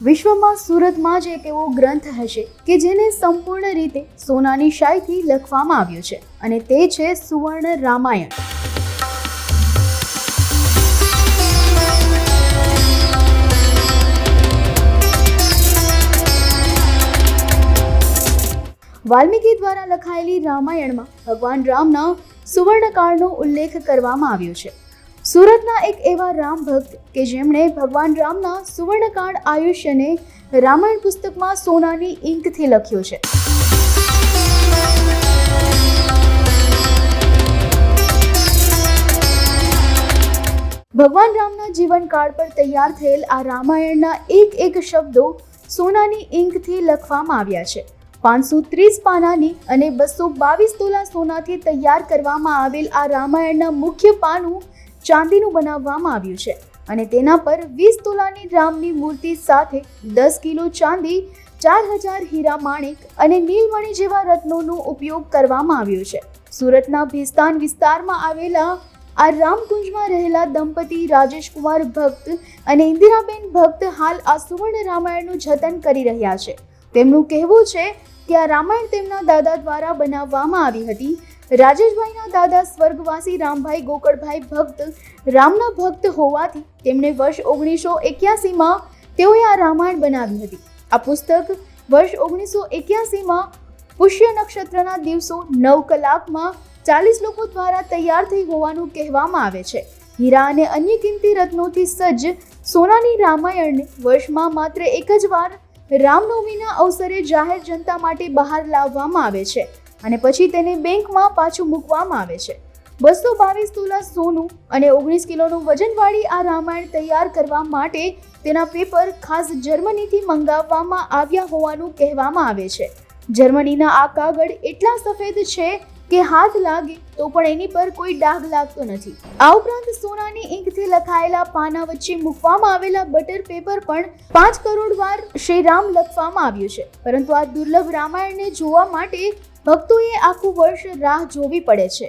વિશ્વમાં સુરતમાં જ એક એવો ગ્રંથ હશે કે જેને સંપૂર્ણ રીતે સોનાની શાહીથી લખવામાં આવ્યો છે અને તે છે સુવર્ણ રામાયણ. વાલ્મીકી દ્વારા લખાયેલી રામાયણમાં ભગવાન રામના સુવર્ણકાળનો ઉલ્લેખ કરવામાં આવ્યો છે. સુરતના એક એવા રામ ભક્ત કે જેમણે ભગવાન રામના સુવર્ણકાળ આયુષ્યને રામાયણ પુસ્તકમાં સોનાની ઇંકથી લખ્યો છે. ભગવાન રામના જીવનકાળ પર તૈયાર થયેલ આ રામાયણના એક શબ્દો સોનાની ઇંકથી લખવામાં આવ્યા છે. 530 પાનાની અને 222 તોલા સોનાથી તૈયાર કરવામાં આવેલ આ રામાયણના મુખ્ય પાનું ચાંદીનું બનાવવામાં આવ્યું છે અને તેના પર 20 તોલાની રામની મૂર્તિ સાથે 10 કિલો ચાંદી, 4000 હીરા માણેક અને નીલમણી જેવા રત્નોનો ઉપયોગ કરવામાં આવ્યો છે. સુરતના ભેસ્તાન વિસ્તારમાં આવેલા આ રામકુંજમાં રહેલા દંપતી રાજેશકુમાર ભક્ત અને ઇન્દિરાબેન ભક્ત હાલ આ સુવર્ણ રામાયણનું જતન કરી રહ્યા છે. તેમનું કહેવું છે કે આ રામાયણ તેમના દાદા દ્વારા બનાવવામાં આવી હતી. રાજેશભાઈના દાદા સ્વર્ગવાસી રામભાઈ ગોકળભાઈ ભક્ત રામના ભક્ત હોવાથી તેમણે વર્ષ 1981માં તેઓએ આ રામાયણ બનાવી હતી. આ પુસ્તક વર્ષ 1981માં પુષ્ય નક્ષત્રના દિવસો 9 કલાકમાં 40 લોકો દ્વારા તૈયાર થઈ હોવાનું કહેવામાં આવે છે. હીરા અને અન્ય કિંમતી રત્નોથી સજ્જ સોનાની રામાયણને વર્ષમાં માત્ર એક જ વાર રામનવમીના અવસરે જાહેર જનતા માટે બહાર લાવવામાં આવે છે અને પછી તેને બેંકમાં પાછું મૂકવામાં આવે છે. 222 તોલા સોનું અને 19 કિલોનું વજનવાળી આ રામાયણ તૈયાર કરવા માટે તેના પેપર ખાસ જર્મનીથી મંગાવવામાં આવ્યા હોવાનું કહેવામાં આવે છે. જર્મનીના આ કાગળ એટલા સફેદ છે કે હાથ લાગે તો પણ એની પર કોઈ ડાઘ લાગતો નથી. આ ઉપરાંત સોનાની ઇંકથી લખાયેલા પાના વચ્ચે મૂકવામાં આવેલા બટર પેપર પણ 5 કરોડ વાર શ્રી રામ લખવામાં આવ્યું છે. પરંતુ આ દુર્લભ રામાયણને જોવા માટે ભક્તોએ આખું વર્ષ રાહ જોવી પડે છે.